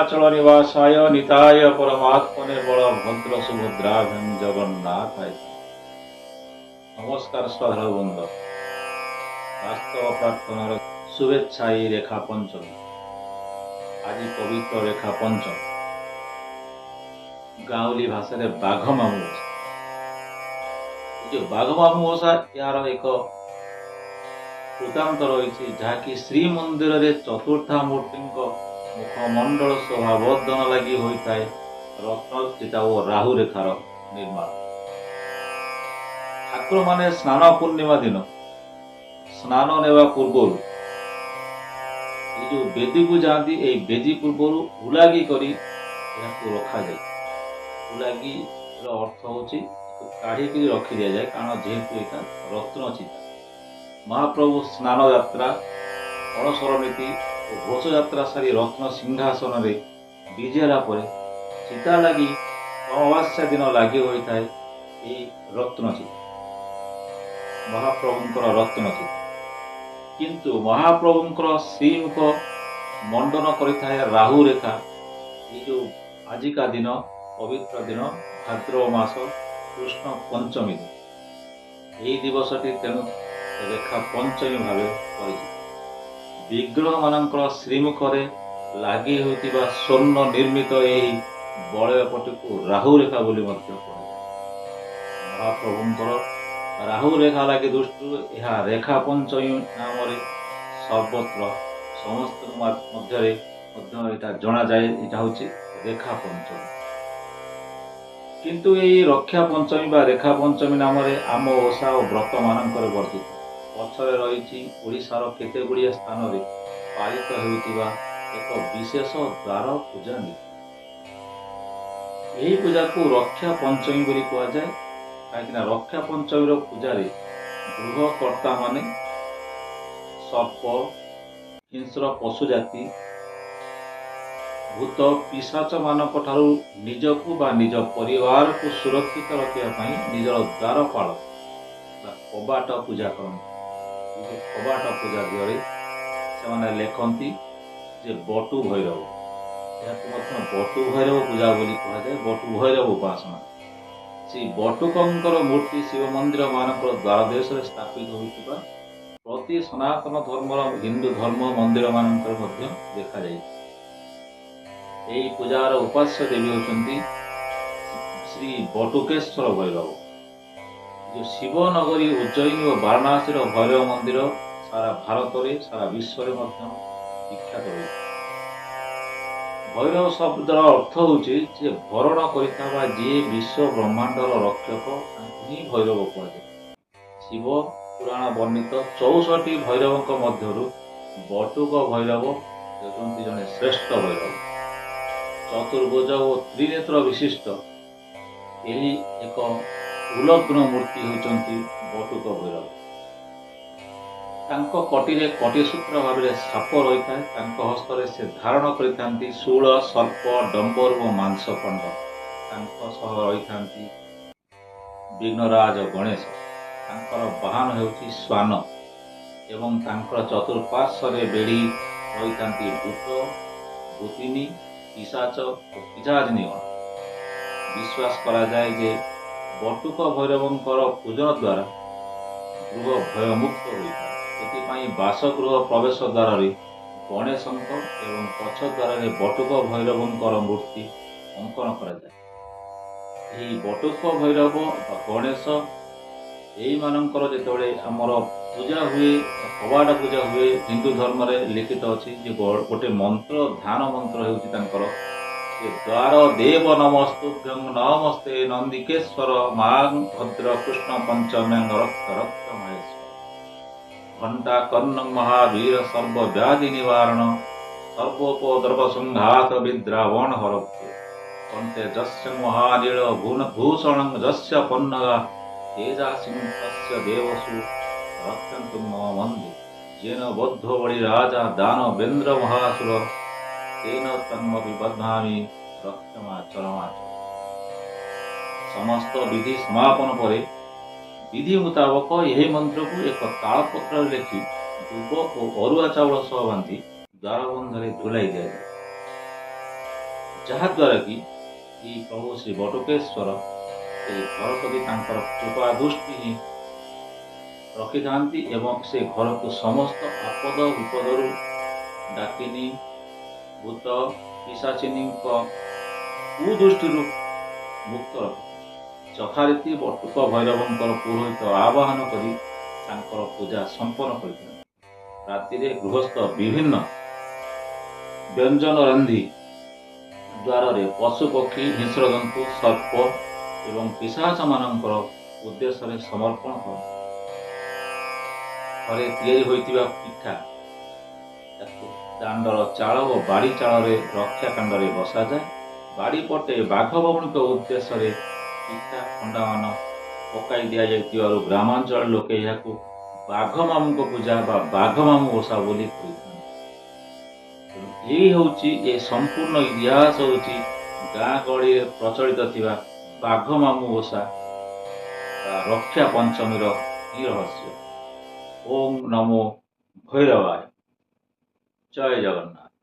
नीलाचल निवासाय निताय परमात्मने बलभद्र सुभद्राभ्यां जगन्नाथाय। नमस्कार श्रद्धाळु बृंद, बास्तव प्रार्थनार शुभेच्छा এই রেখা পঞ্চমী। আজি পবিত্র রেখা পঞ্চম, গাঁওলি ভাষাରେ ବାଘ ମାମୁଁ ଓଷା। ଏ ଯୋଉ ବାଘ ମାମୁଁ ଓଷା, ଏହାର ଏକ ବୃତ୍ତାନ୍ତ ରହିଛି, ଯାହାକି ଶ୍ରୀମନ୍ଦିରରେ ଚତୁର୍ଦ୍ଧାମୂର୍ତ୍ତିଙ୍କ ମୁଖମଣ୍ଡଳ ଶୋଭାବର୍ଦ୍ଧନ ଲାଗି ହୋଇଥାଏ ରତ୍ନଚିତା ଓ ରାହୁ ରେଖାର ନିର୍ମାଣ। ଠାକୁରମାନେ ସ୍ନାନ ପୂର୍ଣ୍ଣିମା ଦିନ ସ୍ନାନ ନେବା ପୂର୍ବରୁ ଏ ଯୋଉ ବେଦୀକୁ ଯାଆନ୍ତି, ଏଇ ବେଦୀ ପୂର୍ବରୁ ଉଲାଗି କରି ଏହାକୁ ରଖାଯାଏ। ଉଲାଗିର ଅର୍ଥ ହେଉଛି କାଢ଼ିକି ରଖି ଦିଆଯାଏ, କାରଣ ଯେହେତୁ ଏଇଟା ରତ୍ନଚିତା। ମହାପ୍ରଭୁ ସ୍ନାନ ଯାତ୍ରା, ଅଣସର ନୀତି ଓ ଘୋଷ ଯାତ୍ରା ସାରି ରତ୍ନ ସିଂହାସନରେ ବିଜେ ହେଲା ପରେ ଚିତା ଲାଗି ଅମାବାସ୍ୟା ଦିନ ଲାଗି ହୋଇଥାଏ ଏହି ରତ୍ନଚିତା, ମହାପ୍ରଭୁଙ୍କର ରତ୍ନଚିତା। କିନ୍ତୁ ମହାପ୍ରଭୁଙ୍କର ଶ୍ରୀମୁଖ ମଣ୍ଡନ କରିଥାଏ ରାହୁ ରେଖା। ଏଇ ଯୋଉ ଆଜିକା ଦିନ, ପବିତ୍ର ଦିନ, ଭାଦ୍ରବ ମାସ କୃଷ୍ଣ ପଞ୍ଚମୀ ଦିନ, ଏହି ଦିବସଟି ତେଣୁ ରେଖା ପଞ୍ଚମୀ ଭାବେ ପରିଚିତ। ବିଗ୍ରହ ମାନଙ୍କର ଶ୍ରୀମୁଖରେ ଲାଗି ହୋଇଥିବା ସ୍ୱର୍ଣ୍ଣ ନିର୍ମିତ ଏହି ବଳୟପଟିକୁ ରାହୁ ରେଖା ବୋଲି ମଧ୍ୟ କୁହାଯାଏ। ମହାପ୍ରଭୁଙ୍କର ରାହୁ ରେଖା ଲାଗି ଦୃଷ୍ଟିରୁ ଏହା ରେଖା ପଞ୍ଚମୀ ନାମରେ ସର୍ବତ୍ର ସମସ୍ତଙ୍କ ମଧ୍ୟରେ ମଧ୍ୟ ଏଇଟା ଜଣାଯାଏ, ଏଇଟା ହେଉଛି ରେଖା ପଞ୍ଚମୀ। କିନ୍ତୁ ଏହି ରକ୍ଷା ପଞ୍ଚମୀ ବା ରେଖା ପଞ୍ଚମୀ ନାମରେ ଆମ ଓଷା ଓ ବ୍ରତ ମାନଙ୍କରେ ବର୍ଦ୍ଧିତ ପଛରେ ରହିଛି ଓଡ଼ିଶାର କେତେ ଗୁଡ଼ିଏ ସ୍ଥାନରେ ପାଳିତ ହେଉଥିବା ଏକ ବିଶେଷ ଦ୍ୱାର ପୂଜା ନୀତି। ଏହି ପୂଜାକୁ ରକ୍ଷା ପଞ୍ଚମୀ ବୋଲି କୁହାଯାଏ, କାହିଁକିନା ରକ୍ଷା ପଞ୍ଚମୀର ପୂଜାରେ ଗୃହକର୍ତ୍ତା ମାନେ ସର୍ପ, ହିଂସ୍ର ପଶୁ ଜାତି, ଭୂତ ପିଶାଚ ମାନଙ୍କ ଠାରୁ ନିଜକୁ ବା ନିଜ ପରିବାରକୁ ସୁରକ୍ଷିତ ରଖିବା ପାଇଁ ନିଜର ଦ୍ୱାରପାଳ ବା କବାଟ ପୂଜା କରନ୍ତି। କବାଟ ପୂଜା ଦିହରେ ସେମାନେ ଲେଖନ୍ତି ଯେ ବଟୁ ଭୈରବ, ଏହାକୁ ମଧ୍ୟ ବଟୁ ଭୈରବ ପୂଜା ବୋଲି କୁହାଯାଏ, ବଟୁ ଭୈରବ ଉପାସନା। ଶ୍ରୀ ବଟୁକଙ୍କର ମୂର୍ତ୍ତି ଶିବ ମନ୍ଦିର ମାନଙ୍କର ଦ୍ୱାର ଦେଶରେ ସ୍ଥାପିତ ହୋଇଥିବା ପ୍ରତି ସନାତନ ଧର୍ମର ହିନ୍ଦୁ ଧର୍ମ ମନ୍ଦିର ମାନଙ୍କରେ ମଧ୍ୟ ଦେଖାଯାଇଛି। ଏହି ପୂଜାର ଉପାସ୍ୟ ଦେବୀ ହେଉଛନ୍ତି ଶ୍ରୀ ବଟୁକେଶ୍ୱର ଭୈରବ। ଯେଉଁ ଶିବନଗରୀ, ଉଜ୍ଜୟିନୀ ଓ ବାରାଣାସୀର ଭୈରବ ମନ୍ଦିର ସାରା ଭାରତରେ, ସାରା ବିଶ୍ୱରେ ମଧ୍ୟ ବିଖ୍ୟାତ ହୋଇଛି। ଭୈରବ ଶବ୍ଦର ଅର୍ଥ ହେଉଛି ଯେ ଭରଣ କରିଥିବା ବା ଯିଏ ବିଶ୍ୱ ବ୍ରହ୍ମାଣ୍ଡର ରକ୍ଷକ, ତାଙ୍କୁ ହିଁ ଭୈରବ କୁହାଯାଏ। ଶିବ ପୁରାଣ ବର୍ଣ୍ଣିତ 64 ଭୈରବଙ୍କ ମଧ୍ୟରୁ ବଟୁକ ଭୈରବ ହେଉଛନ୍ତି ଜଣେ ଶ୍ରେଷ୍ଠ ଭୈରବ। ଚତୁର୍ଭୁଜ ଓ ତ୍ରିନେତ୍ର ବିଶିଷ୍ଟ ଏହି ଏକ ଉଲଗ୍ନ ମୂର୍ତ୍ତି ହେଉଛନ୍ତି ବଟୁକ ଭୈରବ। ତାଙ୍କ କଟିରେ କଟିସୂତ୍ର ଭାବରେ ସାପ ରହିଥାଏ। ତାଙ୍କ ହସ୍ତରେ ସେ ଧାରଣ କରିଥାନ୍ତି ଶୂଳ, ସର୍ପ, ଡମ୍ବରୁ ଓ ମାଂସପଣ୍ଡ। ତାଙ୍କ ସହ ରହିଥାନ୍ତି ବିଘ୍ନରାଜ ଗଣେଶ। ତାଙ୍କର ବାହନ ହେଉଛି ଶ୍ୱାନ ଏବଂ ତାଙ୍କର ଚତୁଃପାର୍ଶ୍ୱରେ ବେଢ଼ି ରହିଥାନ୍ତି ଭୂତ, ଭୂତିନୀ, ପିଶାଚ ଓ ପିଶାଚିନୀଗଣ। ବିଶ୍ୱାସ କରାଯାଏ ଯେ ବଟୁକ ଭୈରବଙ୍କର ପୂଜନ ଦ୍ୱାରା ଗୃହ ଭୟମୁକ୍ତ ହୋଇଥାଏ। ସେଥିପାଇଁ ବାସଗୃହ ପ୍ରବେଶ ଦ୍ୱାରରେ ଗଣେଶଙ୍କ ଏବଂ ପଛ ଦ୍ୱାରରେ ବଟୁକ ଭୈରବଙ୍କର ମୂର୍ତ୍ତି ଅଙ୍କନ କରାଯାଏ। ଏହି ବଟୁକ ଭୈରବ ବା ଗଣେଶ ଏଇମାନଙ୍କର ଯେତେବେଳେ ଆମର ପୂଜା ହୁଏ, କବାଟ ପୂଜା ହୁଏ, ହିନ୍ଦୁ ଧର୍ମରେ ଲିଖିତ ଅଛି ଯେ ଗୋଟେ ମନ୍ତ୍ର, ଧ୍ୟାନ ମନ୍ତ୍ର ହେଉଛି ତାଙ୍କର ଯେ ଦ୍ୱାର ଦେବ ନମସ୍ତୁଭ୍ୟଂ ନମସ୍ତେ ନନ୍ଦିକେଶ୍ୱର ମାଂ ଭଦ୍ର କୃଷ୍ଣ ପଞ୍ଚମ୍ୟାଂ ରକ୍ତ ରକ୍ତ ମହେଶ୍ୱର ଘଣ୍ଟା କର୍ଣ୍ଣଂ ମହାବୀର ସର୍ବ ବ୍ୟାଧି ନିବାରଣ ସର୍ବୋପଦ୍ରବ ସଂଘାତ ବିଦ୍ରାବଣ ହରତେ କଣ୍ଠେ ଯସ୍ୟ ମହାନୀଳ ଭୂଷଣଂ ଯସ୍ୟ ପନ୍ନଗା ତେଜାସିଂ ତସ୍ୟ ଦେବସୁ ରକ୍ଷନ୍ତୁ ମମ ମନ୍ଦିର ଯେନ ବଦ୍ଧ ବଳି ରାଜା ଦାନ ବେନ୍ଦ୍ର ମହାସୁର ତେନ ତନ୍ମପି ବଧ୍ନାମି ରକ୍ଷମା ଚରମାଚ। ସମସ୍ତ ବିଧି ସମାପନ ପରେ ବିଧି ମୁତାବକ ଏହି ମନ୍ତ୍ରକୁ ଏକ ତାଳପତ୍ରରେ ଲେଖି ଦୁବ ଓ ଅରୁଆ ଚାଉଳ ସହ ବାନ୍ଧି ଦ୍ୱାରବନ୍ଧରେ ଝୁଲାଇ ଦିଆଯାଏ। ଯାହାଦ୍ୱାରା କି ଏହି ପ୍ରଭୁ ଶ୍ରୀ ବଟୁକେଶ୍ୱର ସେ ଘର ପ୍ରତି ତାଙ୍କର କୃପା ଦୃଷ୍ଟି ହିଁ ରଖିଥାନ୍ତି ଏବଂ ସେ ଘରକୁ ସମସ୍ତ ଆପଦ ବିପଦରୁ ଡାକିନି ଭୂତ ପିଶାଚିନୀଙ୍କ କୁଦୃଷ୍ଟିରୁ ମୁକ୍ତ ରଖିଥାନ୍ତି। ଯଥାରୀତି ବଟୁକ ଭୈରବଙ୍କର ପୁରୋହିତ ଆବାହନ କରି ତାଙ୍କର ପୂଜା ସମ୍ପନ୍ନ କରିଥାନ୍ତି। ରାତିରେ ଗୃହସ୍ଥ ବିଭିନ୍ନ ବ୍ୟଞ୍ଜନ ରାନ୍ଧି ଦ୍ୱାରରେ ପଶୁପକ୍ଷୀ ହିଂସ୍ରଜନ୍ତୁ ସର୍ପ ଏବଂ ପିଶାଚମାନଙ୍କର ଉଦ୍ଦେଶ୍ୟରେ ସମର୍ପଣ କରନ୍ତି। ଘରେ ତିଆରି ହୋଇଥିବା ପିଠା ତାକୁ ଦାଣ୍ଡର ଚାଳ ଓ ବାଡ଼ି ଚାଳରେ ରକ୍ଷା କାଣ୍ଡରେ ବସାଯାଏ। ବାଡ଼ି ପଟେ ବାଘ ଭଉଣୀଙ୍କ ଉଦ୍ଦେଶ୍ୟରେ ପିଠା ଖଣ୍ଡାମାନ ପକାଇ ଦିଆଯାଇଥିବାରୁ ଗ୍ରାମାଞ୍ଚଳ ଲୋକେ ଏହାକୁ ବାଘ ମାମୁଙ୍କ ପୂଜା ବା ବାଘ ମାମୁଁ ଓଷା ବୋଲି କହିଥାନ୍ତି। ଏହି ହେଉଛି ଏ ସମ୍ପୂର୍ଣ୍ଣ ଇତିହାସ ହେଉଛି ଗାଁ ଗହଳିରେ ପ୍ରଚଳିତ ଥିବା ବାଘ ମାମୁଁ ଓଷା ବା ରକ୍ଷା ପଞ୍ଚମୀର ହିଁ ରହସ୍ୟ। ଓಂ ନମୋ ଭୈରବାୟ। ଜୟ ଜଗନ୍ନାଥ।